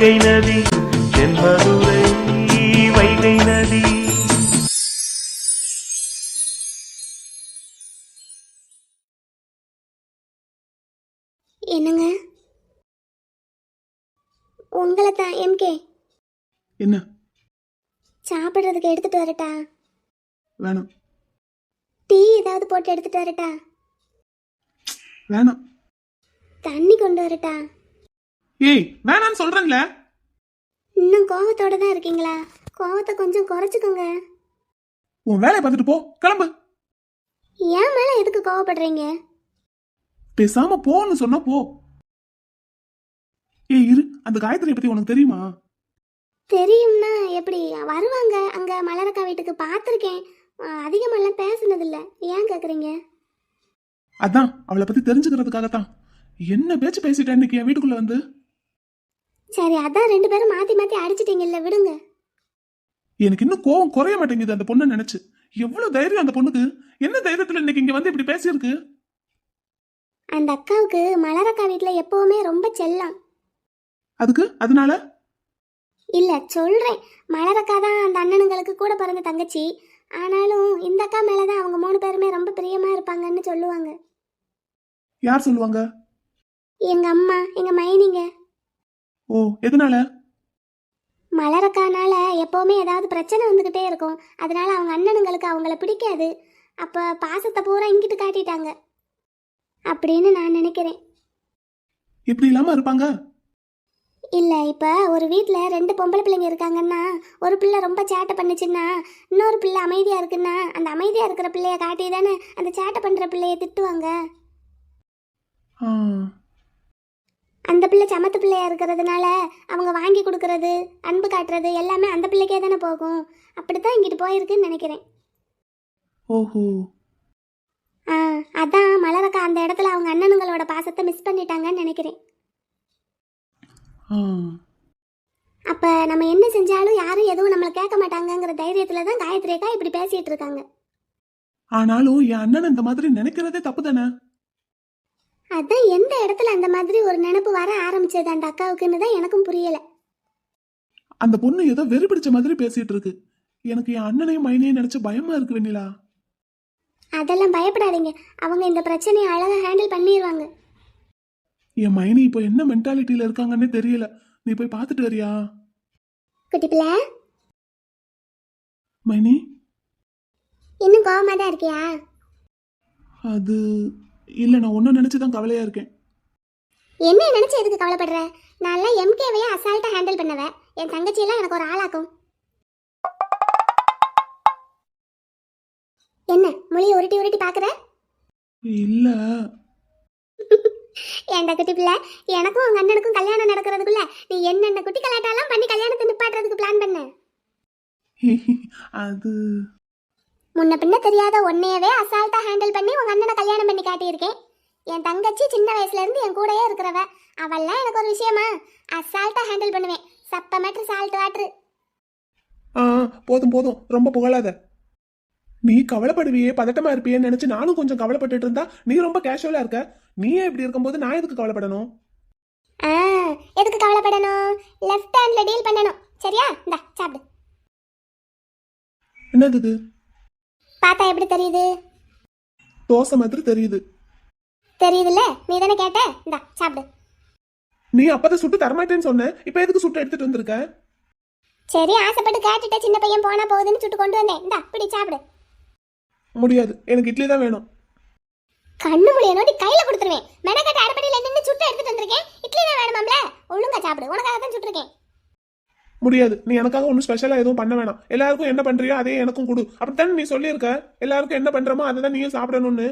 வைகை நதி தென்மதுரை வைகை நதி. என்னங்க? உங்களை தான் எம்கே. என்ன சாப்பிட்றதுக்கு எடுத்துட்டு வரட்டா? வேணாம். டீ ஏதாவது போட்டு எடுத்துட்டு வரட்டா? வேணாம். தண்ணி கொண்டு வரட்டா? ஏய் வேணான்னு சொல்றேன்ல. இன்னும் கோவத்தோட தான் இருக்கீங்களா? கோவத்தை கொஞ்சம் குறைச்சிக்கோங்க. உன் வேலையை பார்த்துட்டு போ, கிளம்பு. ஏன் மேல எதுக்கு கோவப்படுறீங்க? பேசாம போன்னு சொன்னா போ. ஏய் இரு, அந்த காயத்ரியை பத்தி உனக்கு தெரியுமா? தெரியும்னா எப்படி? வருவாங்க அங்க மலரக்கா வீட்டுக்கு, பார்த்துருக்கேன். அதிகமெல்லாம் பேசுனதில்ல. ஏன் கேக்குறீங்க? அதான் அவளை பத்தி தெரிஞ்சுக்கிறதுக்காகத்தான். என்ன பேச்சு பேசிட்டேன் இன்னைக்கு என் வீட்டுக்குள்ள வந்து. சரி, அதான் ரெண்டு பேரும் மாத்தி மாத்தி அடிச்சிட்டீங்கல்ல, விடுங்க. எனக்கு இன்னும் கோவம் குறைய மாட்டேங்குது அந்த பொண்ணை நினைச்சு. எவ்வளவு தைரியம் அந்த பொண்ணுக்கு! என்ன தைரியத்துல இன்னைக்கு இங்க வந்து இப்படி பேசியிருக்கு? அந்த அக்காவுக்கு மலரக்கா வீட்டுல எப்பவுமே ரொம்ப செல்லம். அதுக்கு அதனால இல்ல சொல்றேன், மலரக்கா தான் அந்த அண்ணனுங்களுக்கு கூட பிறந்த தங்கச்சி. ஆனாலும் இந்த அக்கா மேலதான் அவங்க 3 பேருமே ரொம்ப பிரியமா இருப்பாங்கன்னு சொல்லுவாங்க. யார் சொல்லுவாங்க? எங்க அம்மா, எங்க மைனிங்க. ஓ, எதனால? மலரக்கானால எப்பவுமே ஏதாவது பிரச்சனை வந்துகிட்டே இருக்கும். அதனால அவங்க அண்ணனுங்களுக்கு அவங்கள பிடிக்காது. அப்ப பாசத்தை பூரா இங்கிட்டு காட்டிட்டாங்க அப்படின்னு நான் நினைக்கிறேன். இப்படி இல்லாம இருப்பாங்க? இல்ல, இப்ப ஒரு வீட்டுல 2 பொம்பளை பிள்ளைங்க இருக்காங்கன்னா, ஒரு பிள்ளை ரொம்ப சேட்டை பண்ணுச்சுன்னா, இன்னொரு பிள்ளை அமைதியா இருக்குன்னா, அந்த அமைதியா இருக்கிற பிள்ளைய காட்டி தானே அந்த சேட்டை பண்ற பிள்ளைய திட்டுவாங்க. அந்த பிள்ளை சமத்து பிள்ளையா இருக்கிறதுனால அவங்க வாங்கி கொடுக்கறது, அன்பு காட்டுறது எல்லாமே அந்த பிள்ளைக்கே தானே போகும். அப்படித்தான் இங்கிட்டு போயிருக்குன்னு நினைக்கிறேன். ஓஹோ. அதான் மலரக்கா அந்த இடத்துல அவங்க அண்ணனுங்களோட பாசத்தை மிஸ் பண்ணிட்டாங்கன்னு நினைக்கிறேன். அப்ப நம்ம என்ன செஞ்சாலும் யாரும் எதுவும் நம்மளை கேட்க மாட்டாங்கங்கிற தைரியத்துல தான் காயத்ரி அக்கா இப்படி பேசிட்டு இருக்காங்க. ஆனாலும் என் அண்ணன் இந்த மாதிரி நினைக்கிறதே தப்பு தானே. அதான் எந்த இடத்துல அந்த மாதிரி ஒரு நினைப்பு வர ஆரம்பிச்சது அந்த அக்காவுக்குன்னு தான் எனக்கும் புரியல. அந்த பொண்ணு ஏதோ வெறி பிடிச்ச மாதிரி பேசிட்டு இருக்கு. எனக்கு என் அண்ணனையும் மைனையும் நினைச்சு பயமா இருக்கு வெண்ணிலா. அதெல்லாம் பயப்படாதீங்க, அவங்க இந்த பிரச்சனையை அழகா ஹேண்டில் பண்ணிடுவாங்க. என் மைனி இப்போ என்ன மென்டாலிட்டியில இருக்காங்கன்னே தெரியல. நீ போய் பார்த்துட்டு வரியா? குட்டி பிள்ளை, மைனி இன்னும் கோவமா தான் இருக்கியா? அது இல்ல, நான் ஒன்னும் நினைச்சுதான் கவலையா இருக்கேன். என்ன நினைச்சு எதுக்கு கவலைப்படுற? நான் எம்கேவையே அசால்ட்டா ஹேண்டில் பண்ணவ. என் தங்கச்சியெல்லாம் எனக்கு ஒரு ஆளாக்கும். என்ன மொழியை உருட்டி உருட்டி பாக்குற? இல்ல. ஏண்டா குட்டி பிள்ளை, எனக்கும் உங்க அண்ணனுக்கும் கல்யாணம் நடக்கிறதுக்குள்ள நீ என்னென்ன குட்டி கலாட்டாலாம் பண்ணி கல்யாணத்தை நிப்பாட்டுறதுக்கு பிளான் பண்ண? அது முன்ன பின்ன தெரியாத உன்னையவே அசால்ட்டா ஹேண்டில் பண்ணி உங்க அண்ணனை கல்யாணம் பண்ணி காட்டியிருக்கேன். என் தங்கச்சி சின்ன வயசுல இருந்து என் கூடயே இருக்கிறவ. அவெல்லாம் எனக்கு ஒரு விஷயமா? அசால்ட்டா ஹேண்டில் பண்ணுவேன். சப்ப மேட்ரு சால்ட் வாட்ரு. போதும் போதும், ரொம்ப புகழாத. நீ கவலைப்படுவியே, பதட்டமா இருப்பியேன்னு நினைச்சு நானும் கொஞ்சம் கவலைப்பட்டுட்டு இருந்தா நீ ரொம்ப கேஷுவலா இருக்க. நீயே இப்படி இருக்கும்போது நான் எதுக்கு கவலைப்படணும்? எதுக்கு கவலைப்படணும்? லெஃப்ட் ஹேண்ட்ல டீல் பண்ணணும். சரியா? இந்தா சாப்பிடு. என்னது இது? பார்த்தா எப்படி தெரியுது? தோசை மாதிரி தெரியுது. தெரியுதுல்ல, நீ தானே கேட்ட. இந்தா சாப்பிடு. நீ அப்பதான் சுட்டு தரமாட்டேன்னு சொன்ன, இப்ப எதுக்கு சுட்டு எடுத்துட்டு வந்திருக்க? சரி, ஆசைப்பட்டு கேட்டுட்ட, சின்ன பையன் போனா போகுதுன்னு சுட்டு கொண்டு வந்தேன். இந்தா பிடி சாப்பிடு. முடியாது, எனக்கு இட்லி தான் வேணும். கண்ணு முடிய நோட்டி கையில கொடுத்துருவேன். மெனக்கட்ட அடப்படியில நின்று சுட்டு எடுத்துட்டு வந்திருக்கேன். இட்லி தான் வேணுமாம்ல? ஒழுங்கா சாப்பிடு, உனக்காக தான் சுட்டுருக்கேன். முடியாது, நீ எனக்காக ஒன்றும் ஸ்பெஷலா எதுவும் பண்ண வேணாம். எல்லாருக்கும் என்ன பண்றியோ அதே எனக்கும் கொடு. அப்படித்தானே நீ சொல்லியிருக்க, எல்லாருக்கும் என்ன பண்றோமோ அதை தான் நீயும் சாப்பிடணும்னு.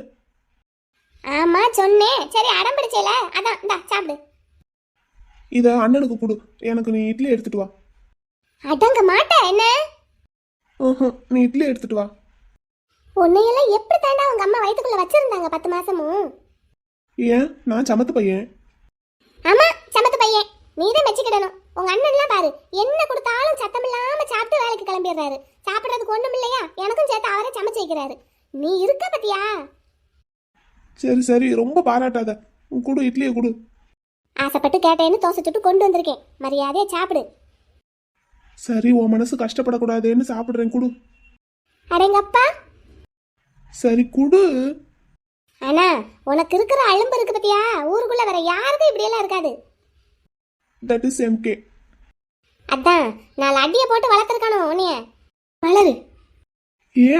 ஆமா சொன்னேன். சரி, அடம் பிடிச்சல, அதான் இந்தா சாப்பிடு. இத அண்ணனுக்கு கொடு, எனக்கு நீ இட்லி எடுத்துட்டு வா. அடங்க மாட்டா என்ன? நீ இட்லி எடுத்துட்டு வா. உன்னையெல்லாம் எப்படி தாண்டா உங்க அம்மா வயிற்றுக்குள்ள வச்சிருந்தாங்க 10 மாசமும்? ஏன், நான் சமத்து பையன். ஆமா சமத்து பையன், நீதான் மெச்சிக்கிடணும். உங்க அண்ணன்லாம் பாரு, என்ன கொடுத்தாலும் சத்தம் இல்லாம சாப்பிட்டு வேலைக்கு கிளம்பிடுறாரு. சாப்பிட்றதுக்கு ஒண்ணும் இல்லையா? எனக்கும் சேர்த்து அவரே சமைச்சு வைக்கிறாரு. நீ இருக்க பத்தியா? சரி சரி, ரொம்ப பாராட்டாத. குடு, இட்லியை குடு. ஆசைப்பட்டு கேட்டேன்னு தோசை சுட்டு கொண்டு வந்திருக்கேன், மரியாதையா சாப்பிடு. சரி, உன் மனசு கஷ்டப்படக்கூடாதுன்னு சாப்பிடுறேன், குடு. அடேங்கப்பா. சரி குடு. ஆனா உனக்கு இருக்கிற அலும்பு இருக்கு பத்தியா, ஊருக்குள்ள வேற யாருக்கும் இப்படியெல்லாம் இருக்காது. That is MK. அதான் 4 அடியை போட்டு வளர்த்துருக்கானோ உன்னைய. மலரு.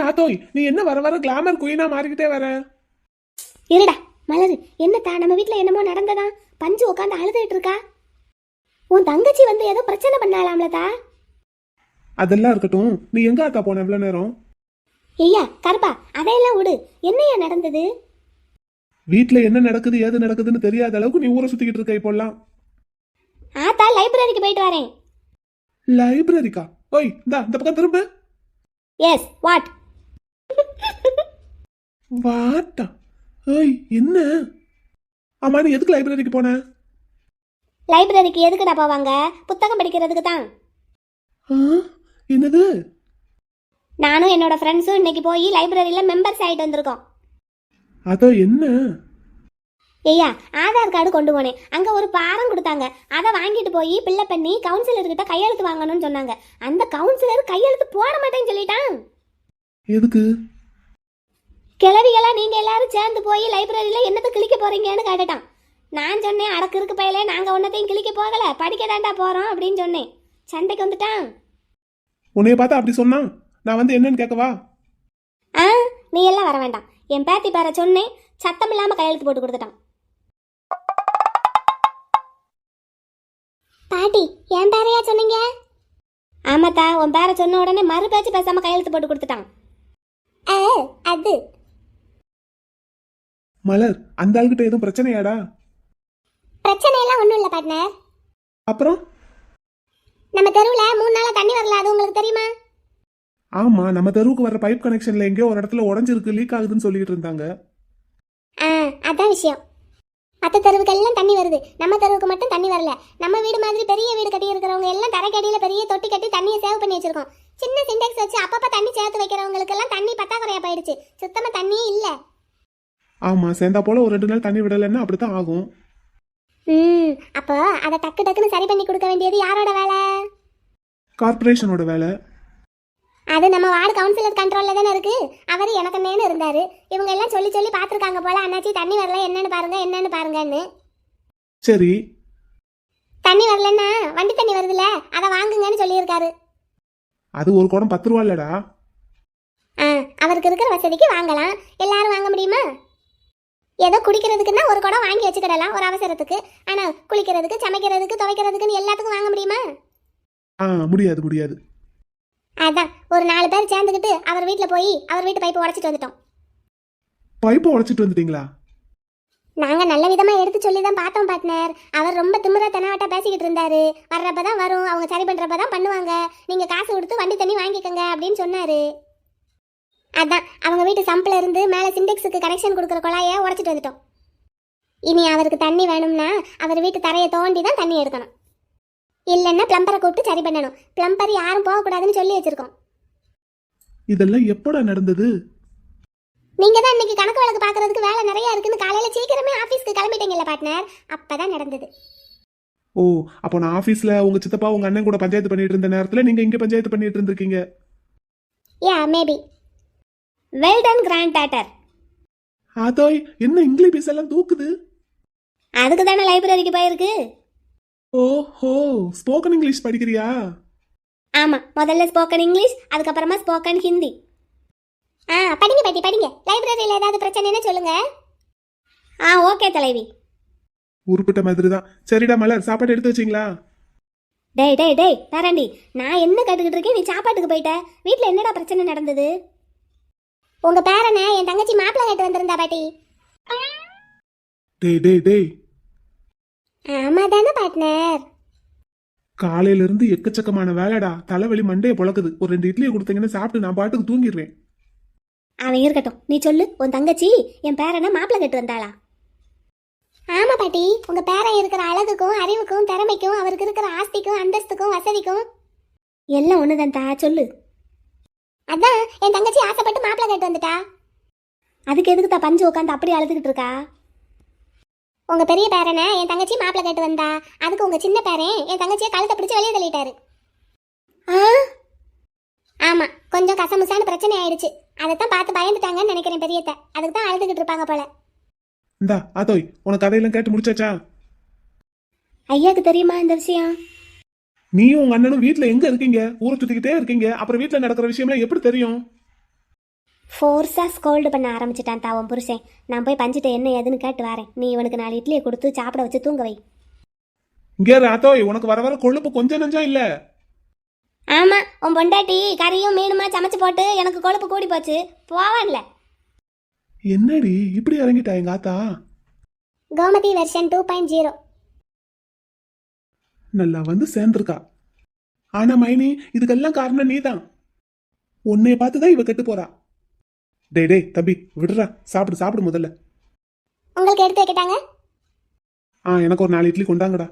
ஆத்தோய், நீ என்ன வர வர கிளாமர் குயினா மாறிக்கிட்டே வர? இருடா மலரு, என்னத்தா நம்ம வீட்டில் என்னமோ நடந்ததா? பஞ்சு உட்காந்து அழுதுட்டு இருக்கா. உன் தங்கச்சி வந்து ஏதோ பிரச்சனை பண்ணாலாம்லதா? அதெல்லாம் இருக்கட்டும், நீ எங்க ஆத்தா போன எவ்வளவு நேரம்? ஐயா கருப்பா, அதையெல்லாம் விடு. என்னையா நடந்தது? வீட்டுல என்ன நடக்குது ஏது நடக்குதுன்னு தெரியாத அளவுக்கு நீ ஊரை சுத்திக்கிட்டு இருக்க இப்போல்லாம். ஆத்தா லைப்ரரிக்கு போயிட்டு வரேன். லைப்ரரிக்கா? ஓய், இந்த பக்கம் திரும்ப. Yes what? வாட்டா? ஓய், என்ன? ஆமா, நீ எதுக்கு லைப்ரரிக்கு போன? லைப்ரரிக்கு எதுக்குடா போவாங்க? புத்தகம் படிக்கிறதுக்கு தான். என்னது? நானும் என்னோட ஃப்ரெண்ட்ஸும் இன்னைக்கு போய் லைப்ரரியில் மெம்பர்ஸ் ஆகிட்டு வந்திருக்கோம். அதோ என்ன? ஐயா ஆதார் கார்டு கொண்டு போனேன், அங்கே ஒரு பாரம் கொடுத்தாங்க. அதை வாங்கிட்டு போய் பிள்ளை பண்ணி கவுன்சிலர்கிட்ட கையெழுத்து வாங்கணும்னு சொன்னாங்க. அந்த கவுன்சிலர் கையெழுத்து போட மாட்டேன்னு சொல்லிட்டான். எதுக்கு? கிளவிகளா நீங்கள் எல்லாரும் சேர்ந்து போய் லைப்ரரியில் என்னத்தை கிழிக்க போறீங்கன்னு கேட்டுட்டான். நான் சொன்னேன், அடக்கு இருக்கு பையலே, நாங்கள் ஒன்றத்தையும் கிழிக்க போகலை, படிக்க தாண்டா போகிறோம் அப்படின்னு சொன்னேன். சண்டைக்கு வந்துட்டான். உன்னைய பார்த்தா அப்படி சொன்னான். நான் வந்து என்னன்னு கேட்கவா? நீ எல்லாம் வர வேண்டாம். என் பேத்தி பேர சொன்னேன், சத்தம் இல்லாமல் கையெழுத்து போட்டு கொடுத்துட்டான். பாட்டி, என் பேரையா சொன்னீங்க? ஆமாத்தா, உன் பேரை சொன்ன உடனே மறு பேச்சு பேசாம கையெழுத்து போட்டு கொடுத்துட்டான். அது மலர், அந்த ஆள்கிட்ட எதுவும் பிரச்சனையாடா? பிரச்சனை எல்லாம் ஒண்ணும் இல்ல பார்ட்னர். அப்புறம் நம்ம தெருவுல 3 நாளா தண்ணி வரல, அது உங்களுக்கு தெரியுமா? ஆமா, நம்ம தெருவுக்கு வர பைப் கனெக்ஷன்ல எங்கேயோ ஒரு இடத்துல உடஞ்சிருக்கு, லீக் ஆகுதுன்னு சொல்லிட்டு இருந்தாங்க. அதான் விஷயம். மற்ற தெருவுக்கு எல்லாம் தண்ணி வருது, நம்ம தெருவுக்கு மட்டும் தண்ணி வரல. நம்ம வீடு மாதிரி பெரிய வீடு கட்டி இருக்கிறவங்க எல்லாம் தரைக்கடியில பெரிய தொட்டி கட்டி தண்ணியை சேவ் பண்ணி வச்சிருக்கோம். சின்ன சிண்டெக்ஸ் வச்சு அப்பப்ப தண்ணி சேர்த்து வைக்கிறவங்களுக்கு எல்லாம் தண்ணி பத்தாக்குறையா போயிடுச்சு. சுத்தமா தண்ணியே இல்ல. ஆமா, சேர்ந்தா போல ஒரு 2 நாள் தண்ணி விடலைன்னா அப்படித்தான் ஆகும். அப்போ அதை டக்கு டக்குன்னு சரி பண்ணி கொடுக்க வேண்டியது யாரோட வேலை? கார்பரேஷனோட வேலை. அது நம்ம வார்டு கவுன்சிலர் கண்ட்ரோல்ல தானே இருக்கு. அவர் எனக்கு நேன்னு இருந்தாரு. இவங்க எல்லாம் சொல்லி சொல்லி பார்த்துருக்காங்க போல, அண்ணாச்சி தண்ணி வரல, என்னன்னு பாருங்கன்னு. சரி, தண்ணி வரலன்னா வண்டி தண்ணி வருதுல்ல, அதை வாங்குங்கன்னு சொல்லியிருக்காரு. அது ஒரு குடம் 10 ரூபா இல்லடா. அவருக்கு இருக்கிற வசதிக்கு வாங்கலாம், எல்லாரும் வாங்க முடியுமா? ஏதோ குடிக்கிறதுக்குன்னா ஒரு குடம் வாங்கி வச்சுக்கிடலாம் ஒரு அவசரத்துக்கு. ஆனா குளிக்கிறதுக்கு, சமைக்கிறதுக்கு, துவைக்கிறதுக்குன்னு எல்லாத்துக்கும் வாங்க முடியுமா? முடியாது. அதான் ஒரு 4 பேர் சேர்ந்துக்கிட்டு அவர் வீட்டில் போய் அவர் வீட்டு பைப்பை உடச்சிட்டு வந்துட்டோம். பைப்பை உடச்சிட்டு வந்துட்டீங்களா? நாங்கள் நல்ல விதமாக எடுத்து சொல்லி தான் பார்த்தோம் பார்ட்னர். அவர் ரொம்ப திமிரா தெனாவட்டா பேசிக்கிட்டு இருந்தாரு. வர்றப்ப தான் வரும், அவங்க சரி பண்ணுறப்ப தான் பண்ணுவாங்க, நீங்கள் காசு கொடுத்து வண்டி தண்ணி வாங்கிக்கோங்க அப்படின்னு சொன்னார். அதான் அவங்க வீட்டு சம்பில் இருந்து மேலே சிண்டெக்ஸுக்கு கனெக்ஷன் கொடுக்குற குழாயை உடச்சிட்டு வந்துட்டோம். இனி அவருக்கு தண்ணி வேணும்னா அவர் வீட்டு தரையை தோண்டி தான் தண்ணி எடுக்கணும், இல்லைன்னா பிளம்பரை கூப்பிட்டு சரி பண்ணணும். பிளம்பர் யாரும் போகக்கூடாதுன்னு சொல்லி வச்சிருக்கோம். இதெல்லாம் எப்படா நடந்தது? நீங்க தான் இன்னைக்கு கணக்கு வழக்கு பார்க்கறதுக்கு வேலை நிறைய இருக்குன்னு காலையில சீக்கிரமே ஆபீஸ்க்கு கிளம்பிட்டீங்கல்ல பார்ட்னர், அப்பதான் நடந்தது. ஓ, அப்போ நான் ஆபீஸ்ல உங்க சித்தப்பா உங்க அண்ணன் கூட பஞ்சாயத்து பண்ணிட்டு இருந்த நேரத்துல நீங்க இங்க பஞ்சாயத்து பண்ணிட்டு இருந்திருக்கீங்க. Yeah maybe. Well done granddaughter. அதோய், என்ன இங்கிலீஷ் எல்லாம் தூக்குது? அதுக்கு தானே லைப்ரரிக்கு போயிருக்கு. ஓஹோ, ஸ்போக்கன் இங்கிலீஷ் படிக்கிறியா? ஆமா, முதல்ல ஸ்போக்கன் இங்கிலீஷ், அதுக்கப்புறமா ஸ்போக்கன் ஹிந்தி. படிங்க பாட்டி படிங்க. லைப்ரரியில் ஏதாவது பிரச்சனைன்னு சொல்லுங்க. ஓகே தலைவி. உருப்பிட்ட மாதிரி தான். சரிடா மலர், சாப்பாடு எடுத்து வச்சிங்களா? டேய் பேரண்டி, நான் என்ன கேட்டுக்கிட்டு இருக்கேன், நீ சாப்பாட்டுக்கு போயிட்ட. வீட்டில் என்னடா பிரச்சனை நடந்தது? உங்க பேரனை என் தங்கச்சி மாப்பிள்ளை கேட்டு வந்திருந்தா பாட்டி. டேய் ஆமா தானே பார்ட்னர். காலையில இருந்து எக்கச்சக்கமான வேலைடா, தலைவலி மண்டைய பொழக்குது. ஒரு 2 இட்லியை கொடுத்தீங்கன்னா சாப்பிட்டு நான் பாட்டுக்கு தூங்கிடுவேன். அவன் இருக்கட்டும், நீ சொல்லு. உன் தங்கச்சி என் பேரனை மாப்பிள்ளை கேட்டு வந்தாளா? ஆமா பாட்டி, உங்க பேரன் இருக்கிற அழகுக்கும் அறிவுக்கும் திறமைக்கும் அவருக்கு இருக்கிற ஆஸ்திக்கும் அந்தஸ்துக்கும் வசதிக்கும் எல்லாம் ஒண்ணுதான் தா, சொல்லு. அதான் என் தங்கச்சி ஆசைப்பட்டு மாப்பிள்ளை கேட்டு வந்துட்டா. அதுக்கு எதுக்கு தான் பஞ்சு உட்காந்து அப்படி அழுதுகிட்டு இருக்கா? உங்க பெரிய பேரனை என் தங்கச்சி மாப்பிள்ளை கேட்டு வந்தா, அதுக்கு உங்க சின்ன பேரன் என் தங்கச்சியை கழுத்தை பிடிச்சு வெளியே தள்ளிட்டாரு. ஆ ஆமா, கொஞ்சம் கசமுசான பிரச்சனை ஆயிடுச்சு. அதைத்தான் பார்த்து பயந்துட்டாங்கன்னு நினைக்கிறேன் பெரியத்த. அதுக்கு தான் அழுதுகிட்டு இருப்பாங்க போல. இந்தா ஆத்தோய், உனக்கு கதையெல்லாம் கேட்டு முடிச்சாச்சா? ஐயாக்கு தெரியுமா இந்த விஷயம்? நீயும் உங்க அண்ணனும் வீட்டுல எங்க இருக்கீங்க? ஊரை சுத்திக்கிட்டே இருக்கீங்க, அப்புறம் வீட்டுல நடக்கிற விஷயம்லாம் எப்படி தெரியும்? ஃபோர்ஸா ஸ்கோல்டு பண்ண ஆரம்பிச்சிட்டான் தாவன் புருஷன். நான் போய் பஞ்சிட்ட என்ன ஏதுன்னு கேட்டு வரேன். நீ இவனுக்கு 4 இட்லியை கொடுத்து சாப்பிட வச்சு தூங்க வை. இங்க இரு ஆத்தோய், உனக்கு வர வர கொழுப்பு கொஞ்சம் நஞ்சம் இல்ல. ஆமா, உன் பொண்டாட்டி கறியும் மீனுமா சமைச்சு போட்டு எனக்கு கொழுப்பு கூடி போச்சு. போவான்ல. என்னடி இப்படி இறங்கிட்டா எங்க ஆத்தா? கோமதி வெர்ஷன் 2.0. நல்லா வந்து சேர்ந்திருக்கா. ஆனா மைனி, இதுக்கெல்லாம் காரணம் நீதான். உன்னைய பார்த்துதான் இவ கெட்டு போறா. டேய் டேய் தம்பி, விடுறா, சாப்பிடு சாப்பிடு முதல்ல. உங்களுக்கு எடுத்து வைக்கிட்டாங்க? எனக்கு ஒரு 4 இட்லி கொண்டாங்கடா.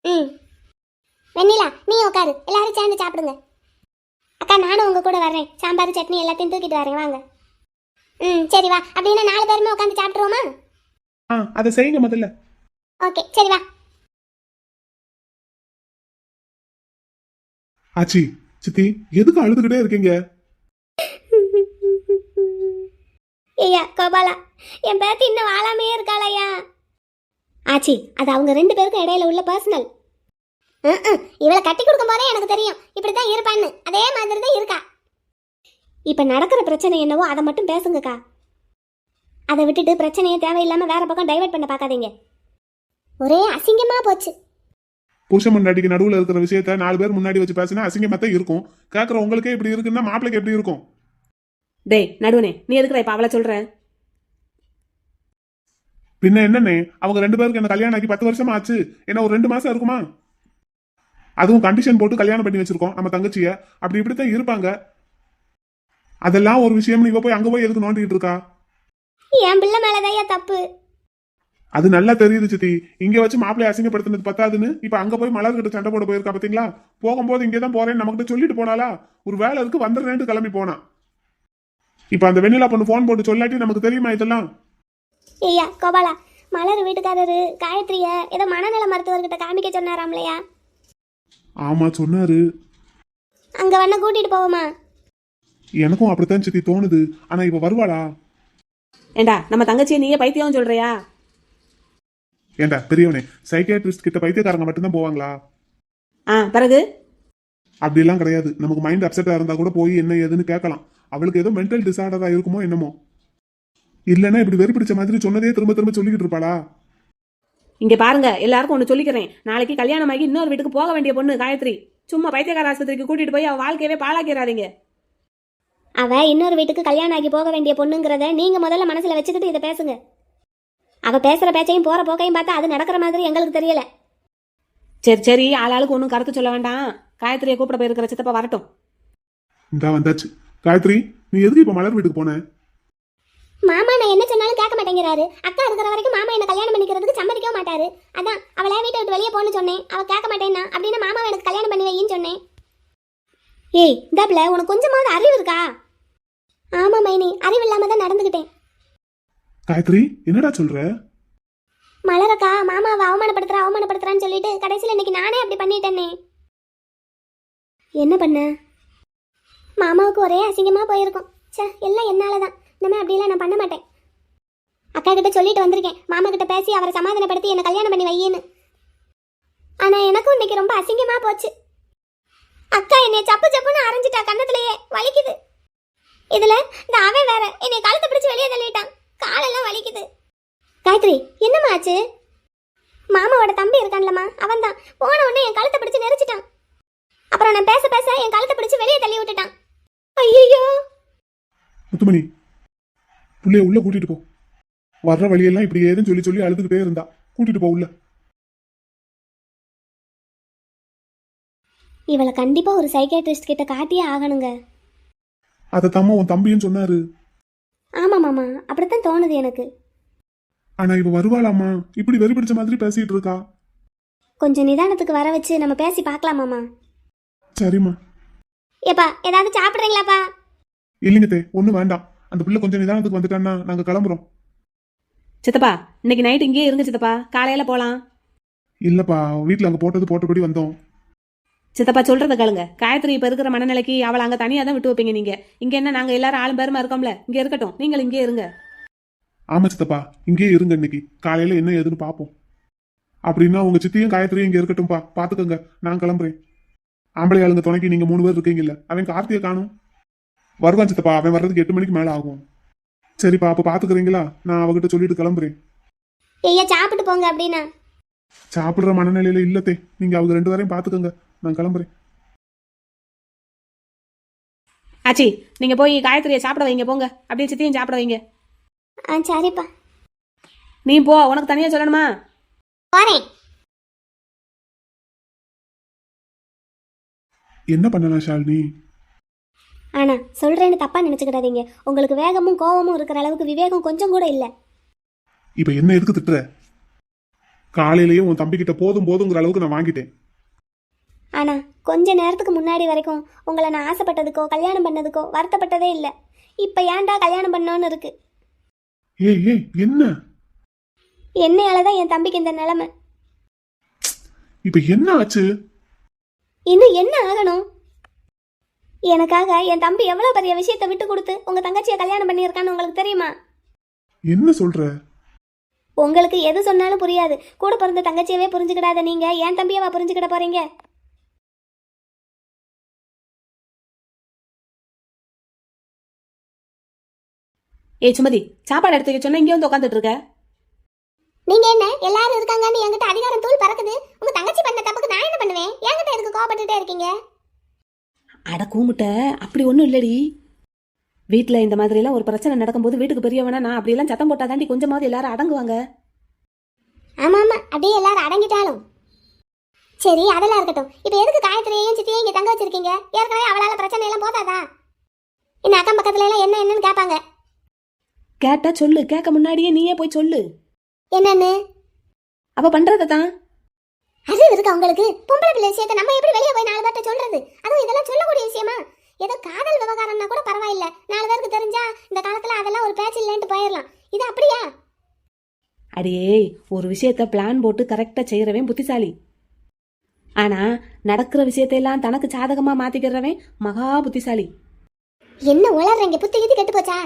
ம். வெண்ணிலா நீ உட்காரு, எல்லாரும் சேர்ந்து சாப்பிடுங்க. அக்கா நானும் உங்க கூட வர்றேன். சாம்பார் சட்னி எல்லாத்தையும் தூக்கிட்டு வரேன், வாங்க. ம் சரி வா. அப்படின்னா 4 பேருமே உட்காந்து சாப்பிட்ருவோமா? அதை செய்யுங்க முதல்ல. ஓகே சரி வா. ஆச்சி, சித்தி, எதுக்கு அழுதுகிட்டே இருக்கீங்க? ஐயா கோபாலா, என் பேத்தி இன்னும் வாழாமையே இருக்காளையா? ஆச்சி, அது அவங்க 2 பேருக்கும் இடையில உள்ள பர்சனல். இவளை கட்டி கொடுக்கும் போதே எனக்கு தெரியும் இப்படித்தான் இருப்பான்னு. அதே மாதிரி தான் இருக்கா. இப்ப நடக்கிற பிரச்சனை என்னவோ அதை மட்டும் பேசுங்கக்கா. அதை விட்டுட்டு பிரச்சனையை தேவையில்லாம வேற பக்கம் டைவர்ட் பண்ண பார்க்காதீங்க. ஒரே அசிங்கமா போச்சு. புருஷன் முன்னாடிக்கு நடுவுல இருக்கிற விஷயத்த 4 பேர் முன்னாடி வச்சு பேசினா அசிங்கமா தான் இருக்கும். கேட்கற உங்களுக்கே இப்படி இருக்குன்னா மாப்பிளைக்கு எப்படி இருக்கும்? டேய் நடுவனே, நீ எதுக்குடா இப்ப அவளை சொல்ற? பின்ன என்னன்னே, அவங்க 2 பேருக்கு என்ன கல்யாணம் ஆகி 10 வருஷமா ஆச்சு. என்ன ஒரு 2 மாசம் இருக்குமா? அதுவும் கண்டிஷன் போட்டு கல்யாணம் பண்ணி வச்சிருக்கோம் நம்ம தங்கச்சிய. அப்படி இப்படித்தான் இருப்பாங்க. அதெல்லாம் ஒரு விஷயம். இவ போய் அங்க போய் எதுக்கு நோண்டிட்டு இருக்கா? என் பிள்ளை மேலதான் தப்பு. அது நல்லா தெரியுது சித்தி. இங்க வச்சு மாப்பிள்ளை அசிங்கப்படுத்தினது பத்தாதுன்னு இப்ப அங்க போய் மலர்கிட்ட சண்டை போட போயிருக்கா பாத்தீங்களா? போகும்போது இங்கதான் போறேன்னு நமக்கிட்ட சொல்லிட்டு போனாலா? ஒரு வேலை இருக்கு வந்துடுறேன்ட்டு கிளம்பி போனா. இப்ப அந்த வெண்ணிலா பொண்ணு போன் போட்டு சொல்லாட்டி நமக்கு தெரியுமா இதெல்லாம்? ஐயா கோபாலா, மலர் வீட்டுக்காரரு காயத்ரிய ஏதோ மனநல மருத்துவர்கிட்ட காமிக்க சொன்னாராம்லையா? ஆமா சொன்னாரு. அங்க வேணா கூட்டிட்டு போவோமா? எனக்கும் அப்படித்தான் சித்தி தோணுது. ஆனா இப்ப வருவாளா? ஏண்டா நம்ம தங்கச்சியை நீயே பைத்தியம் சொல்றியா? ஏண்டா பெரியவனே, சைக்கியாட்ரிஸ்ட் கிட்ட பைத்தியக்காரங்க மட்டும்தான் போவாங்களா? பிறகு அப்படிலாம் கிடையாது. நமக்கு மைண்ட் அப்செட்டா இருந்தா கூட போய் என்ன ஏதுன்னு கேட்கலாம். அவளுக்கு ஏதோ மென்டல் டிசார்டரா இருக்குமோ என்னமோ. இல்லைன்னா இப்படி வெறி பிடிச்ச மாதிரி சொன்னதே திரும்ப திரும்ப சொல்லிக்கிட்டு இருப்பாளா? இங்க பாருங்க, எல்லாருக்கும் ஒண்ணு சொல்லிக்கிறேன். நாளைக்கு கல்யாணமாகி இன்னொரு வீட்டுக்கு போக வேண்டிய பொண்ணு காயத்ரி. சும்மா பைத்தியக்கார ஆஸ்பத்திரிக்கு கூட்டிட்டு போய் அவ வாழ்க்கையவே பாழாக்கிறாதீங்க. அவ இன்னொரு வீட்டுக்கு கல்யாணம் ஆகி போக வேண்டிய பொண்ணுங்கிறத நீங்க முதல்ல மனசுல வச்சுக்கிட்டு இதை பேசுங்க. அவ பேசுற பேச்சையும் போற போக்கையும் பார்த்தா அது நடக்கிற மாதிரி எங்களுக்கு தெரியல. சரி சரி, ஆளாளுக்கு ஒன்றும் கருத்து சொல்ல வேண்டாம். காயத்ரியை கூப்பிட போயிருக்கிற சித்தப்பா வரட்டும். இந்தா வந்தாச்சு. காயத்ரி, நீ எதுக்கு இப்ப மலர் வீட்டுக்கு போன? மாமா நான் என்ன சொன்னாலும் கேட்க மாட்டேங்கிறாரு. அக்கா இருக்கிற வரைக்கும் மாமா என்ன கல்யாணம் பண்ணிக்கிறதுக்கு சம்மதிக்கவே மாட்டாரு. அதான் அவளை வீட்டை விட்டு வெளியே போன்னு சொன்னேன். அவ கேட்க மாட்டேன்னா அப்படின்னு மாமா எனக்கு கல்யாணம் பண்ணி வையின்னு சொன்னேன். ஏய் டபுள, உனக்கு கொஞ்சமாவது அறிவு இருக்கா? ஆமா மைனி, அறிவு இல்லாம தான் நடந்துகிட்டேன். காயத்ரி, என்னடா சொல்ற? மலரக்கா மாமாவை அவமானப்படுத்துறான்னு சொல்லிட்டு கடைசியில் இன்னைக்கு நானே அப்படி பண்ணிட்டேனே. என்ன பண்ண? மாமாவுக்கு ஒரே அசிங்கமா போயிருக்கும். சே, எல்லாம் என்னாலதான். இனிமே அப்படிலாம் நான் பண்ண மாட்டேன். அக்கா கிட்ட சொல்லிட்டு வந்திருக்கேன், மாமா கிட்ட பேசி அவரை சமாதானப்படுத்தி என்ன கல்யாணம் பண்ணி வையின்னு. ஆனா எனக்கும் இன்னைக்கு ரொம்ப அசிங்கமா போச்சு. அக்கா என்னை சப்பு சப்புன்னு அரைஞ்சிட்டா, கண்ணத்திலேயே வலிக்குது. இதுல இந்த அவன் வேற என்னை கழுத்தை பிடிச்சு வெளியே தள்ளிட்டான். காலெல்லாம் வலிக்குது. காயத்ரி, என்னம்மா ஆச்சு? மாமாவோட தம்பி இருக்கான்லம்மா, அவன் தான் போன உடனே என் கழுத்தை பிடிச்சு நெரிச்சிட்டான். அப்புறம் நான் பேச பேச என் கழுத்தை பிடிச்சு வெளியே தள்ளி விட்டுட்டான். ஐயோ முத்துமணி, புள்ளைய உள்ள கூட்டிட்டு போ. வர்ற வழியெல்லாம் இப்படி ஏதுன்னு சொல்லி சொல்லி அழுதுகிட்டே இருந்தா. கூட்டிட்டு போ உள்ள. இவளை கண்டிப்பா ஒரு சைக்கியாட்ரிஸ்ட் கிட்ட காட்டியே ஆகணுங்க. அதை தம்மா உன் தம்பின்னு சொன்னாரு. ஆமா மாமா, அப்படித்தான் தோணுது எனக்கு. ஆனா இவ வருவாளாமா? இப்படி வெறி பிடிச்ச மாதிரி பேசிட்டு இருக்கா. கொஞ்சம் நிதானத்துக்கு வர வச்சு நம்ம பேசி பார்க்கலாமாமா? சரிம்மா. ஏப்பா ஏதாவது சாப்பிட்றீங்களாப்பா? இல்லைங்க தே, ஒன்றும் வேண்டாம். அந்த பிள்ளை கொஞ்சம் நிதானத்துக்கு வந்துட்டான்னா நாங்க கிளம்புறோம். சித்தப்பா இன்னைக்கு நைட் இங்கேயே இருங்க சித்தப்பா, காலையில போலாம். இல்லப்பா, வீட்டுல அங்க போட்டது போட்டபடி வந்தோம். சித்தப்பா சொல்றத கேளுங்க. காயத்ரி இப்ப இருக்கிற மனநிலைக்கு அவளை அங்க தனியா தான் விட்டு வைப்பீங்க நீங்க. இங்க என்ன நாங்க எல்லாரும் ஆளும் பேருமா இருக்கோம்ல, இங்க இருக்கட்டும், நீங்கள் இங்கே இருங்க. ஆமா சித்தப்பா, இங்கேயே இருங்க, இன்னைக்கு காலையில என்ன ஏதுன்னு பாப்போம். அப்படின்னா உங்க சித்தியும் காயத்ரியும் இங்க இருக்கட்டும்பா, பாத்துக்கோங்க, நான் கிளம்புறேன். ஆம்பளை ஆளுங்க துணைக்கு நீங்க 3 பேர் இருக்கீங்கல்ல, அவன் கார்த்தியை காணும். வருவான் சித்தப்பா, அவன் வர்றதுக்கு 8 மணிக்கு மேல ஆகும். சரிப்பா, அப்ப பாத்துக்கிறீங்களா? நான் அவகிட்ட சொல்லிட்டு கிளம்புறேன். ஐயா சாப்பிட்டு போங்க அப்படின்னா. சாப்பிடுற மனநிலையில இல்லத்தே, நீங்க அவங்க 2 பேரையும் பாத்துக்கோங்க, நான் கிளம்புறேன். ஆச்சி நீங்க போய் காயத்ரியை சாப்பிட வைங்க போங்க, அப்படியே சித்தியும் சாப்பிட வைங்க. சரிப்பா. நீ போ, உனக்கு தனியா சொல்லணுமா? போறேன். என்ன பண்ணலாம் ஷாலினி? ஆனா சொல்றேன்னு தப்பா நினைச்சுக்கிடாதீங்க. உங்களுக்கு வேகமும் கோவமும் இருக்கிற அளவுக்கு விவேகம் கொஞ்சம் கூட இல்ல. இப்ப என்ன எதுக்கு திட்டுற? காலையிலயே உன் தம்பி கிட்ட போதும் போதுங்கிற அளவுக்கு நான் வாங்கிட்டேன். ஆனா கொஞ்ச நேரத்துக்கு முன்னாடி வரைக்கும் உங்களை நான் ஆசைப்பட்டதுக்கோ கல்யாணம் பண்ணதுக்கோ வருத்தப்பட்டதே இல்லை. இப்ப ஏன்டா கல்யாணம் பண்ணோன்னு இருக்கு. ஏய் என்ன? என்னையாலதான் என் தம்பிக்கு இந்த நிலைமை. இப்ப என்ன ஆச்சு? இன்னும் என்ன ஆகணும்? எனக்காக என் தம்பி எவ்வளவு பெரிய விஷயத்தை விட்டு கொடுத்து உங்க தங்கச்சியை கல்யாணம் பண்ணியிருக்கான்னு உங்களுக்கு தெரியுமா? என்ன சொல்ற? உங்களுக்கு எது சொன்னாலும் புரியாது. கூட பிறந்த தங்கச்சியவே புரிஞ்சுக்கிடாத நீங்க என் தம்பியவா புரிஞ்சுக்கிட போறீங்க? ஏய் சுமதி, சாப்பாடு எடுத்து வைக்க சொன்னா இங்கே வந்து உட்காந்துட்டு இருக்க. நீங்க என்ன எல்லாரும் இருக்காங்கன்னு என்கிட்ட அதிகாரம் தூள் பறக்குது. உங்க தங்கச்சி பண்ண தப்புக்கு நான் என்ன பண்ணுவேன்? என்கிட்ட எதுக்கு கோபப்பட்டுட்டே இருக்கீங்க? அட கூமுட்ட, அப்படி ஒன்றும் இல்லடி. வீட்டில் இந்த மாதிரிலாம் ஒரு பிரச்சனை நடக்கும்போது வீட்டுக்கு பெரியவனா நான் அப்படியெல்லாம் சத்தம் போட்டா தாண்டி கொஞ்சமாவது எல்லாரும் அடங்குவாங்க. ஆமா ஆமா, அப்படியே எல்லாரும் அடங்கிட்டாலும் சரி, அதெல்லாம் இருக்கட்டும். இப்ப எதுக்கு காயத்ரியையும் சித்தியையும் இங்க தங்க வச்சிருக்கீங்க? ஏற்கனவே அவளால பிரச்சனை எல்லாம் போதாதா? இன்னும் அக்கம் பக்கத்துல எல்லாம் என்னன்னு கேட்பாங்க. கேட்டா சொல்லு, கேட்க முன்னாடியே நீயே போய் சொல்லு. என்னன்னு? அவ பண்றதை தான். அறிவு இருக்கா உங்களுக்கு? பொம்பளை பிள்ளை விஷயத்தை நம்ம எப்படி வெளியே போய் 4 பேர்ட்ட சொல்றது? அதுவும் இதெல்லாம் சொல்லக்கூடிய விஷயமா? ஏதோ காதல் விவகாரம்னா கூட பரவாயில்ல, 4 பேருக்கு தெரிஞ்சா இந்த காலத்துல அதெல்லாம் ஒரு பேச்சு இல்லைன்ட்டு போயிடலாம். இது அப்படியா? அடியே, ஒரு விஷயத்த பிளான் போட்டு கரெக்டா செய்யறவன் புத்திசாலி. ஆனா நடக்கிற விஷயத்தையெல்லாம் தனக்கு சாதகமா மாத்திக்கிறவன் மகா புத்திசாலி. என்ன உளறீங்க? புத்தி கித்தி கெட்டு போச்சா?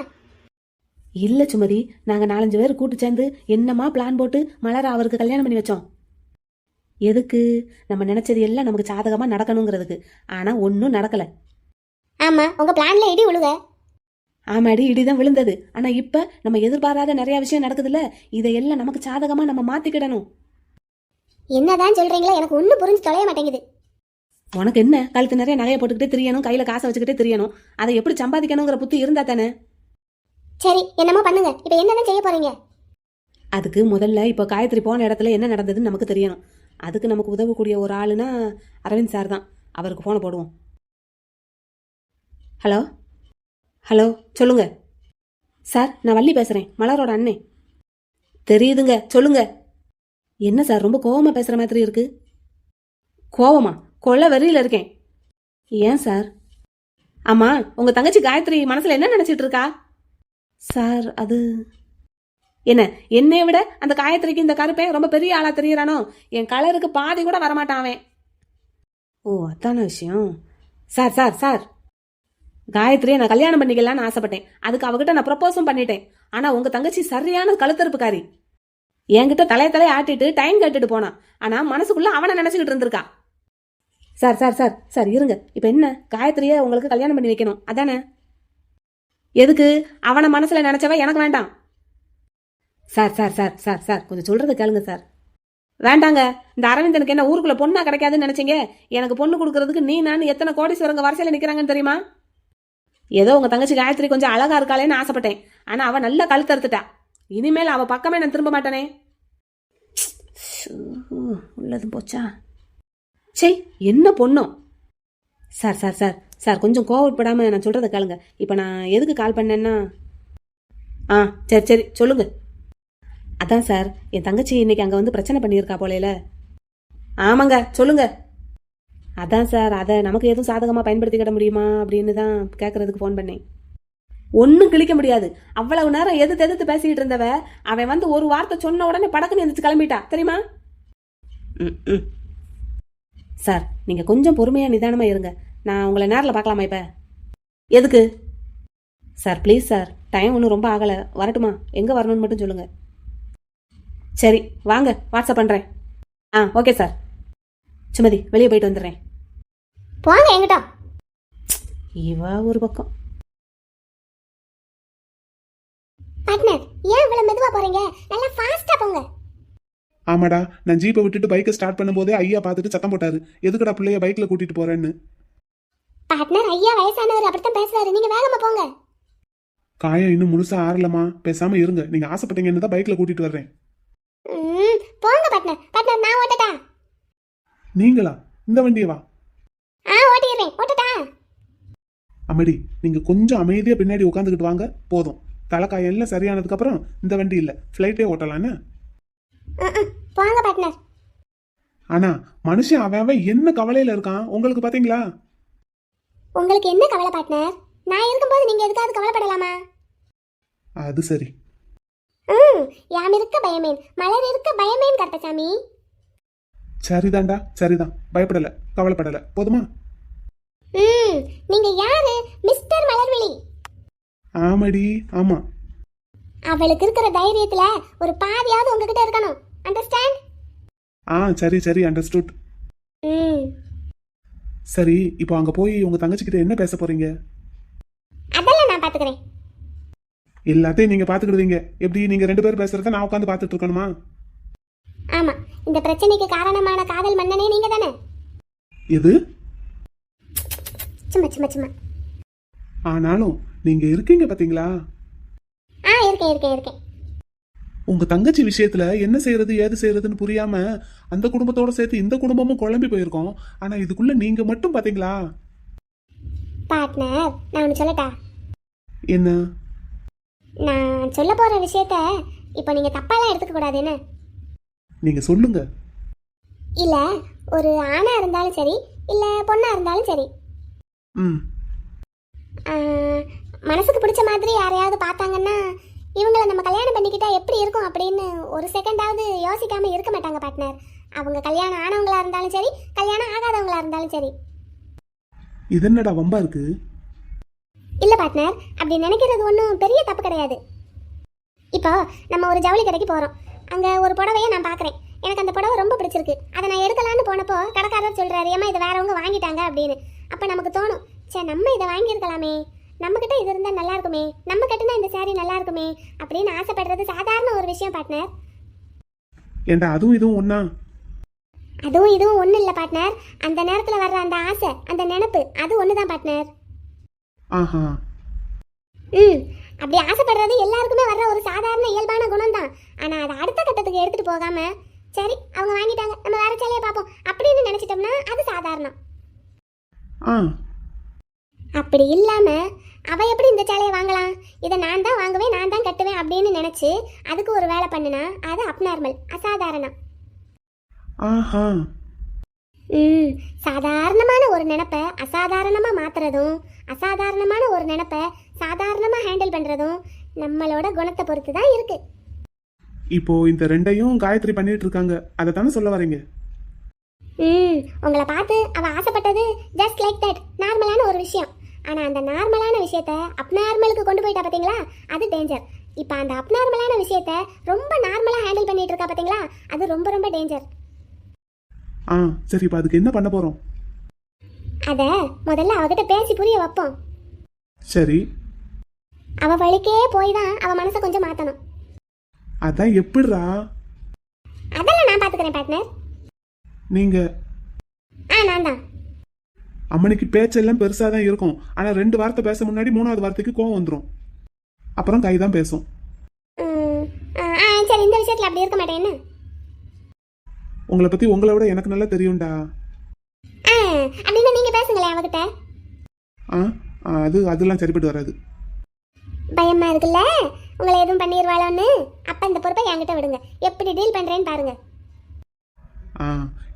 இல்ல சுமதி, நாங்க 4-5 பேர் கூட்டு சேர்ந்து என்னமா பிளான் போட்டு மலர அவருக்கு கல்யாணம் பண்ணி வச்சோம். எதுக்கு? நம்ம நினைச்சது எல்லாம் நமக்கு சாதகமா நடக்கணுங்கிறதுக்கு. ஆனா ஒன்னும் நடக்கல. ஆமா, உங்க பிளான்ல இடி விழுக. ஆமாடி, இடிதான் விழுந்தது. ஆனா இப்ப நம்ம எதிர்பாராத நிறைய விஷயம் நடக்குதுல்ல, இதையெல்லாம் நமக்கு சாதகமா நம்ம மாத்திக்கிடணும். என்னதான் சொல்றீங்களா? எனக்கு ஒன்னும் புரிஞ்சு தொலைய மாட்டேங்குது. உனக்கு என்ன, கழுத்து நிறைய நகையை போட்டுக்கிட்டே தெரியணும், கையில காசை வச்சுக்கிட்டே தெரியணும். அதை எப்படி சம்பாதிக்கணுங்கிற புத்தி இருந்தா தானே. சரி, என்னமோ பண்ணுங்க. இப்ப என்னதான் செய்ய போறீங்க? அதுக்கு முதல்ல இப்போ காயத்ரி போன இடத்துல என்ன நடந்ததுன்னு நமக்கு தெரியணும். அதுக்கு நமக்கு உதவக்கூடிய ஒரு ஆளுனா அரவிந்த் சார் தான். அவருக்கு ஃபோனை போடுவோம். ஹலோ ஹலோ, சொல்லுங்க சார், நான் வள்ளி பேசுறேன், மலரோட அண்ணே. தெரியுதுங்க, சொல்லுங்க. என்ன சார் ரொம்ப கோவமா பேசுற மாதிரி இருக்கு? கோவமா? கொள்ள வெறியில இருக்கேன். ஏன் சார்? ஆமா, உங்க தங்கச்சி காயத்ரி மனசுல என்ன நினைச்சிட்டு இருக்கா? சார் அது என்ன, என்னைய விட அந்த காயத்ரிக்கு இந்த கருப்பேன் ரொம்ப பெரிய ஆளா தெரியறானோ? என் கலருக்கு பாதி கூட வரமாட்டான் அவன். ஓ, அதான விஷயம். சார் சார் சார், காயத்ரியை நான் கல்யாணம் பண்ணிக்கலான்னு ஆசைப்பட்டேன். அதுக்கு அவகிட்ட நான் ப்ரப்போஸும் பண்ணிட்டேன். ஆனா உங்க தங்கச்சி சரியான கழுத்தறுப்புக்காரி. என்கிட்ட தலையை ஆட்டிட்டு டைம் கேட்டுட்டு போனான். ஆனா மனசுக்குள்ள அவனை நினைச்சுக்கிட்டு இருந்திருக்கா. சார் சார் சார் சார் இருங்க. இப்ப என்ன, காயத்ரியை உங்களுக்கு கல்யாணம் பண்ணி வைக்கணும் அதானே? எதுக்கு? அவனை மனசுல நினைச்சவ எனக்கு வேண்டாம். Sir sir sir sir sir கொஞ்சம் சொல்றதை கேளுங்க சார். வேண்டாங்க. இந்த அரவிந்தனுக்கு என்ன ஊருக்குள்ள பொண்ணா கிடைக்காதுன்னு நினைச்சீங்க? எனக்கு பொண்ணு கொடுக்கறதுக்கு நீ நான் எத்தனை கோடீஸ்வரங்க வரிசையில நிக்கிறாங்கன்னு தெரியுமா? ஏதோ உங்க தங்கச்சி காயத்ரி கொஞ்சம் அழகா இருக்காளேன்னு ஆசைப்பட்டேன். ஆனா அவ நல்ல கழுத்தறுத்துட்டா. இனிமேல் அவ பக்கமே நான் திரும்ப மாட்டானே. உள்ளதும் போச்சா? சே, என்ன பொண்ணும். சார் சார் சார் சார் கொஞ்சம் கோவப்படாம நான் சொல்றதை கேளுங்க. இப்ப நான் எதுக்கு கால் பண்ணேன்னா, சரி சரி சொல்லுங்க. அதான் சார், என் தங்கச்சி இன்னைக்கு அங்க வந்து பிரச்சனை பண்ணியிருக்கா போலேல. ஆமாங்க, சொல்லுங்க. அதான் சார், அதை நமக்கு எதுவும் சாதகமா பயன்படுத்திக்கிட முடியுமா அப்படின்னு தான் கேட்கறதுக்கு ஃபோன் பண்ணேன். ஒன்றும் கிழிக்க முடியாது. அவ்வளவு நேரம் எதிர்த்து எதிர்த்து பேசிக்கிட்டு இருந்தவ அவன் வந்து ஒரு வார்த்தை சொன்ன உடனே படக்குன்னு எந்திரிச்சு கிளம்பிட்டா தெரியுமா? சார் நீங்க கொஞ்சம் பொறுமையா நிதானமா இருங்க. நான் உங்களை நேரில் பார்க்கலாமா இப்ப? எதுக்கு சார்? ப்ளீஸ் சார், டைம் ஒன்றும் ரொம்ப ஆகலை. வரட்டுமா? எங்கே வரணும்னு மட்டும் சொல்லுங்க. சரி வாங்க, வாட்ஸ்அப் பண்ணுறேன். Okay sir. சுமதி வெளியே போயிட்டு வந்துடுறேன். போங்க எங்கிட்ட. இவா ஒரு பக்கம். பார்ட்னர், ஏன் இவ்வளவு மெதுவா போறீங்க? நல்லா ஃபாஸ்டா போங்க. ஆமாடா, நான் ஜீப்பை விட்டுட்டு பைக்கை ஸ்டார்ட் பண்ணும்போதே ஐயா பார்த்துட்டு சத்தம் போட்டாரு, எதுக்குடா பிள்ளைய பைக்ல கூட்டிட்டு போறேன்னு. பார்ட்னர், ஐயா வயசானவர் அப்படித்தான் பேசுறாரு, நீங்க வேகமா போங்க. காயம் இன்னும் முழுசா ஆறலமா, பேசாம இருங்க. நீங்க ஆசைப்பட்டீங்கன்னு தான் பைக்ல கூட்டிட்டு வர்றேன். போங்க பார்ட்னர். பார்ட்னர், நான் ஓட்டட்டா? நீங்களா? இந்த வண்டியை வா. ஓட்டிடுறேன். ஓட்டட்டா? அம்மடி, நீங்க கொஞ்சம் அமைதியா பின்னாடி உட்காந்துக்கிட்டு வாங்க போதும். தலைக்காயம் எல்லாம் சரியானதுக்கு அப்புறம் இந்த வண்டி இல்ல, ஃபிளைட்டே ஓட்டலான்னு. போங்க பார்ட்னர். ஆனா மனுஷன் அவன் என்ன கவலையில இருக்கான் உங்களுக்கு பாத்தீங்களா? உங்களுக்கு என்ன கவலை பார்ட்னர்? நான் இருக்கும்போது நீங்க எதுக்காவது கவலைப்படலாமா? அது சரி. யாம் இருக்க பயமேன், மலர் இருக்க பயமேன் கருப்பசாமி. சரிதான்டா, சரிதான். பயப்படல, கவலைப்படல. போதுமா? நீங்க யாரு? மிஸ்டர் மலர்விழி. ஆமாடி, ஆமா. அவளுக்கு இருக்கிற தைரியத்துல ஒரு பாதியாவது உங்ககிட்ட இருக்கணும். அண்டர்ஸ்டாண்ட்? சரி சரி, அண்டர்ஸ்டுட். சரி, இப்போ அங்க போய் உங்க தங்கச்சிக்கிட்ட என்ன பேச போறீங்க? அதெல்லாம் நான் பாத்துக்கிறேன். எல்லாத்தையும் நீங்க பாத்துக்கிடுவீங்க. எப்படி நீங்க 2 பேரும் பேசுறத நான் உட்காந்து பாத்துட்டு இருக்கணுமா? ஆமா, இந்த பிரச்சனைக்கு காரணமான காதல் மன்னனே நீங்க தானே. எது? சும்மா சும்மா சும்மா. ஆனாலும் நீங்க இருக்கீங்க பாத்தீங்களா? இருக்கேன். உங்க தங்கச்சி விஷயத்துல என்ன செய்யறது ஏது செய்யறதுன்னு புரியாம அந்த குடும்பத்தோட சேர்த்து இந்த குடும்பமும் குழம்பி போயிருக்கோம். ஆனா இதுக்குள்ள நீங்க மட்டும் பாத்தீங்களா? பார்ட்னர், நான் ஒன்று சொல்லட்டா? என்ன? நான் சொல்ல போற விஷயத்த இப்போ நீங்க தப்பாலாம் எடுத்துக்க கூடாது. என்ன? நீங்க சொல்லுங்க. இல்ல, ஒரு ஆணா இருந்தாலும் சரி, இல்ல பொண்ணா இருந்தாலும் சரி, மனசுக்கு பிடிச்ச மாதிரி யாரையாவது பார்த்தாங்கன்னா இவங்கள நம்ம கல்யாணம் பண்ணிக்கிட்டா எப்படி இருக்கும் அப்படின்னு ஒரு செகண்டாவது யோசிக்காம இருக்க மாட்டாங்க பார்ட்னர். அவங்க கல்யாணம் ஆனவங்களா இருந்தாலும் சரி, கல்யாணம் ஆகாதவங்களா இருந்தாலும் சரி. இது என்னடா வம்பா இருக்கு? இல்ல பார்ட்னர், அப்படி நினைக்கிறது ஒன்றும் பெரிய தப்பு கிடையாது. இப்போ நம்ம ஒரு ஜவுளி கடைக்கு போறோம். அங்க ஒரு புடவையை நான் பார்க்குறேன். எனக்கு அந்த புடவை ரொம்ப பிடிச்சிருக்கு. அதை நான் எடுக்கலான்னு போனப்போ கடைக்காரர் சொல்றாரு, ஏமா இதை வேறவங்க வாங்கிட்டாங்க அப்படின்னு. அப்போ நமக்கு தோணும், சே நம்ம இதை வாங்கியிருக்கலாமே, நம்மக்கிட்ட இது இருந்தால் நல்லா இருக்குமே, நம்ம கட்டினா இந்த சாரி நல்லா இருக்குமே அப்படின்னு ஆசைப்படுறது சாதாரண ஒரு விஷயம் பார்ட்னர். ஏண்டா அதுவும் இதுவும் ஒண்ணா? அதுவும் இதுவும் ஒன்றும் இல்லை பார்ட்னர். அந்த நேரத்தில் வர்ற அந்த ஆசை, அந்த நினைப்பு, அது ஒன்று தான் பார்ட்னர். ஆஹா. அப்படி ஆசைப்படுறது எல்லாருக்குமே வர்ற ஒரு சாதாரண இயல்பான குணம் தான். ஆனால் அதை அடுத்த கட்டத்துக்கு எடுத்துகிட்டு போகாம, சரி அவங்க வாங்கிட்டாங்க நம்ம வேற சேலையை பார்ப்போம் அப்படின்னு நினச்சிட்டோம்னா அது சாதாரணம். அப்படி இல்லாம அவ எப்படி இந்த சேலையை வாங்கலாம், இதை நான் தான் வாங்குவேன், நான் தான் கட்டுவேன் அப்படின்னு நினைச்சு அதுக்கு ஒரு வேலை பண்ணுனா அது அப்நார்மல், அசாதாரணம். சாதாரணமான ஒரு நினைப்பை அசாதாரணமா மாத்துறதும், அசாதாரணமான ஒரு நினைப்பை சாதாரணமா ஹேண்டில் பண்றதும் நம்மளோட குணத்தை பொறுத்து தான் இருக்கு. இப்போ இந்த ரெண்டையும் காயத்ரி பண்ணிட்டு இருக்காங்க, அதை தானே சொல்ல வரீங்க? உங்களை பார்த்து அவ ஆசைப்பட்டது ஜஸ்ட் லைக் தட், நார்மலான ஒரு விஷயம். ஆனா அந்த நார்மலான விஷயத்த அப்நார்மலுக்கு கொண்டு போயிட்டா பாத்தீங்களா, அது டேஞ்சர். இப்போ அந்த அப்நார்மலான விஷயத்த ரொம்ப நார்மலா ஹேண்டில் பண்ணிட்டு இருக்கா பாத்தீங்களா, அது ரொம்ப ரொம்ப டேஞ்சர். சரி, இப்போ அதுக்கு என்ன பண்ண போறோம்? அத முதல்ல அவகிட்ட பேசி புரிய வைப்போம். சரி, அவ வழிக்கே போய் தான் அவ மனசை கொஞ்சம் மாத்தணும். அதான் எப்படிரா? அதெல்லாம் நான் பாத்துக்கிறேன் பார்ட்னர். நீங்க? நான் தான். அம்மனிக்கு பேச்செல்லாம் பெருசா தான் இருக்கும். ஆனா 2 வார்த்தை பேச முன்னாடி 3வது வார்த்தைக்கு கோவம் வந்துடும். அப்புறம் கை தான் பேசும். சரி, இந்த விஷயத்துல அப்படி இருக்க மாட்டேன். என்ன? உங்களை பத்தி உங்களை விட எனக்கு நல்லா தெரியும்டா. அப்படின்னு நீங்க பேசுங்களேன் அவகிட்ட. அதெல்லாம் சரிப்பட்டு வராது. பயமா இருக்குல்ல உங்களை எதுவும் பண்ணிடுவாளோன்னு. அப்ப இந்த பொறுப்பை என்கிட்ட விடுங்க, எப்படி டீல் பண்றேன்னு பாருங்க.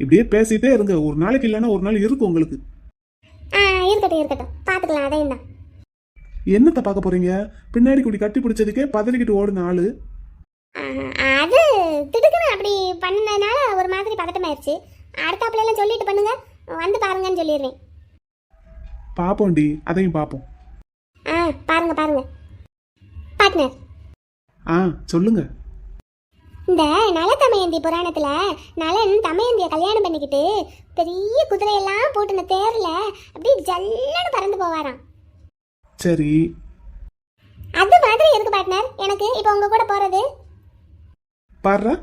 இப்படியே பேசிட்டே இருங்க, ஒரு நாளைக்கு இல்லைன்னா ஒரு நாள் இருக்கும் உங்களுக்கு. இருக்கட்டும் பாத்துக்கலாம், அதையும் தான். என்னத்தை பார்க்க போறீங்க? பின்னாடி குடி கட்டி பிடிச்சதுக்கே பதறிக்கிட்டு ஓடுன ஆளு. அது திடுக்குன்னு அப்படி பண்ணதுனால ஒரு மாதிரி பதட்டமாயிருச்சு. அடுத்தாப்புல எல்லாம் சொல்லிட்டு பண்ணுங்க, வந்து பாருங்கன்னு சொல்லிடுறேன். பாப்போண்டி, அதையும் பாப்போம். பாருங்க பாருங்க பார்ட்னர். சொல்லுங்க. இந்த நல தமயந்தி புராணத்துல நலன் தமயந்திய கல்யாணம் பண்ணிக்கிட்டு பெரிய குதிரையெல்லாம் போட்டுன தேர்ல அப்படியே ஜல்லன்னு பறந்து போவாராம். சரி, அது மாதிரி இருக்கு பார்ட்னர் எனக்கு இப்போ உங்க கூட போறது. பாரு,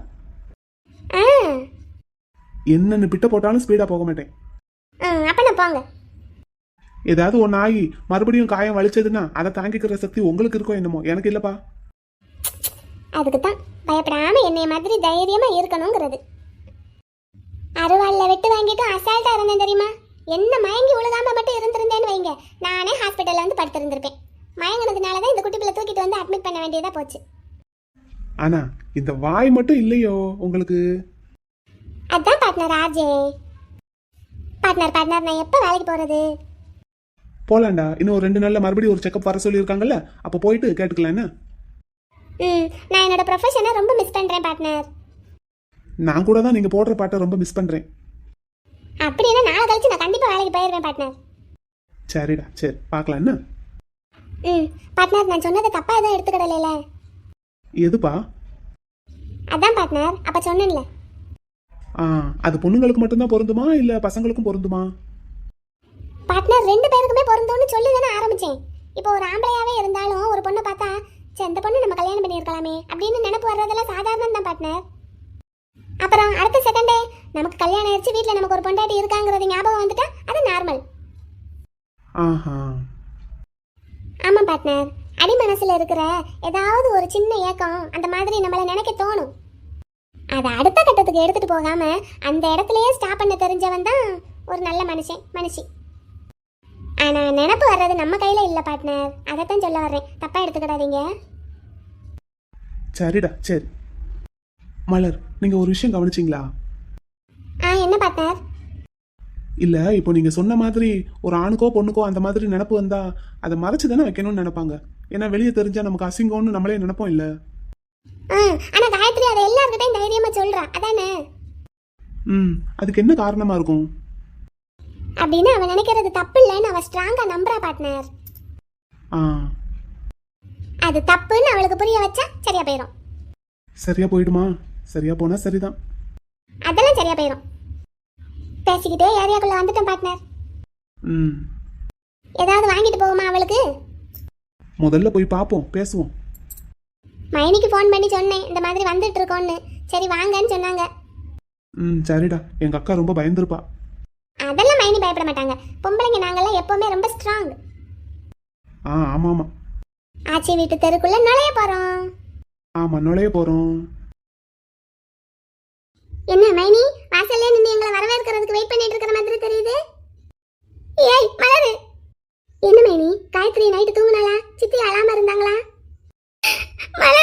என்னன்னு பிட்ட போட்டாலும் ஸ்பீடா போக மாட்டேன். அப்ப நான் போங்க. ஏதாவது ஒன்னு ஆகி மறுபடியும் காயம் வலிச்சதுன்னா அதை தாங்கிக்கிற சக்தி உங்களுக்கு இருக்கோ என்னமோ, எனக்கு இல்லப்பா. அதுக்கு தான் பயப்படாம என்னைய மாதிரி தைரியமா இருக்கணுங்கிறது. அருவாள்ல வெட்டு வாங்கிட்டு அசால்ட்டா இருந்தேன் தெரியுமா? என்ன மயங்கி உழுகாம மட்டும் இருந்திருந்தேன்னு வைங்க, நானே ஹாஸ்பிட்டல்ல வந்து படுத்திருந்திருப்பேன். மயங்கினதுனாலதான் இந்த குட்டி பிள்ளை தூக்கிட்டு வந்து அட்மிட் பண்ண வேண்டியதா போச்சு. ஆனா இந்த வாய் மட்டும் இல்லையோ உங்களுக்கு? அதான் பார்ட்னர் ஆர்ஜே. பார்ட்னர் நான் எப்ப வேலைக்கு போறது? போலாண்டா, இன்னும் ஒரு 2 நாள்ல மறுபடியும் ஒரு செக்அப் வர சொல்லியிருக்காங்கல்ல, அப்ப போயிட்டு கேட்டுக்கலாம் என்ன? நான் என்னோட ப்ரொஃபஷனை ரொம்ப மிஸ் பண்றேன் பார்ட்னர். நான் கூட தான் நீங்க போடுற பாட்டை ரொம்ப மிஸ் பண்றேன். அப்படின்னா நாளை கழிச்சு நான் கண்டிப்பா வேலைக்கு போயிடுவேன் பார்ட்னர். சரிடா, சரி பார்க்கலாம் என்ன? பார்ட்னர் நான் சொன்னதை தப்பா எதுவும் எடுத்துக்கிடல. எதுப்பா? அதான் பார்ட்னர் அப்ப சொன்னேன்ல. அது பொண்ணுங்களுக்கு மட்டும்தான் பொருந்துமா இல்ல பசங்களுக்கும் பொருந்துமா? பார்ட்னர் 2 பேருக்குமே பொருந்தும்னு சொல்லி தானே ஆரம்பிச்சேன். இப்போ ஒரு ஆம்பளையாவே இருந்தாலும் ஒரு பொண்ணை பார்த்தா இந்த பொண்ணு நம்ம கல்யாணம் பண்ணியிருக்கலாமே அப்படின்னு நினைப்பு வர்றதெல்லாம் சாதாரணம் தான் பார்ட்னர். அப்புறம் அடுத்த செகண்டே நமக்கு கல்யாணம் ஆயிடுச்சு, வீட்டில் நமக்கு ஒரு பொண்டாட்டி இருக்காங்கிறது ஞாபகம் வந்துட்டா அது நார்மல். ஆமா பார்ட்னர், அடி மனசுல இருக்கிற ஏதாவது ஒரு சின்ன ஏக்கம் அந்த மாதிரி நம்மளை நினைக்க தோணும். அதை அடுத்த கட்டத்துக்கு எடுத்துட்டு போகாம அந்த இடத்துலயே ஸ்டாப் பண்ண தெரிஞ்சவன் தான் ஒரு நல்ல மனுஷி. ஆனா நினப்பு வர்றது நம்ம கையில இல்ல பார்ட்னர், அதைத்தான் சொல்ல வர்றேன், தப்பா எடுத்துக்கிடாதீங்க. சரிடா, சரி. மலர், நீங்க ஒரு விஷயம் கவனிச்சிங்களா? என்ன பார்ட்னர்? இல்ல, இப்போ நீங்க சொன்ன மாதிரி ஒரு ஆணுக்கோ பொண்ணுக்கோ அந்த மாதிரி நினப்பு வந்தா அதை மறைச்சு தானே வைக்கணும்னு நினைப்பாங்க. ஏன்னா வெளியே தெரிஞ்சா நமக்கு அசிங்கம்னு நம்மளே நினைப்போம் இல்ல? ஆனா காயத்ரி அதை எல்லார்கிட்டையும் தைரியமா சொல்றா, அதானே? அதுக்கு என்ன காரணமா இருக்கும்? அப்படின்னு அவன் நினைக்கிறது தப்பு இல்லைன்னு அவ ஸ்ட்ராங்கா நம்புறா பார்ட்னர். அது தப்புன்னு அவளுக்கு புரிய வச்சா சரியா போயிடும். சரியா போயிடுமா? சரியா போனா சரிதான். அதெல்லாம் சரியா போயிடும். பேசிக்கிட்டே ஏரியாக்குள்ள வந்துட்டேன் பார்ட்னர். ஏதாவது வாங்கிட்டு போகுமா அவளுக்கு? முதல்ல போய் பாப்போம், பேசுவோம். மைனிக்கு ஃபோன் பண்ணி சொன்னேன் இந்த மாதிரி வந்துட்டு இருக்கோன்னு. சரி வாங்கன்னு சொன்னாங்க. சரிடா, எங்க அக்கா ரொம்ப பயந்துருப்பா. அதெல்லாம் மைனி பயப்பட மாட்டாங்க. பொம்பளைங்க நாங்கெல்லாம் எப்பவுமே ரொம்ப ஸ்ட்ராங். ஆமா ஆமா. ஆச்சி வீட்டு தெருக்குள்ள நுழைய போறோம். ஆமா, நுழைய போறோம். என்ன மைனி, வாசல்ல நின்று எங்களை வரவேற்கிறதுக்கு வெயிட் பண்ணிட்டு இருக்கிற மாதிரி தெரியுது. ஏய் மலரு. என்ன மைனி, காயத்ரி நைட்டு தூங்குனாளா? சித்தி அழாம இருந்தாங்களா? மலரு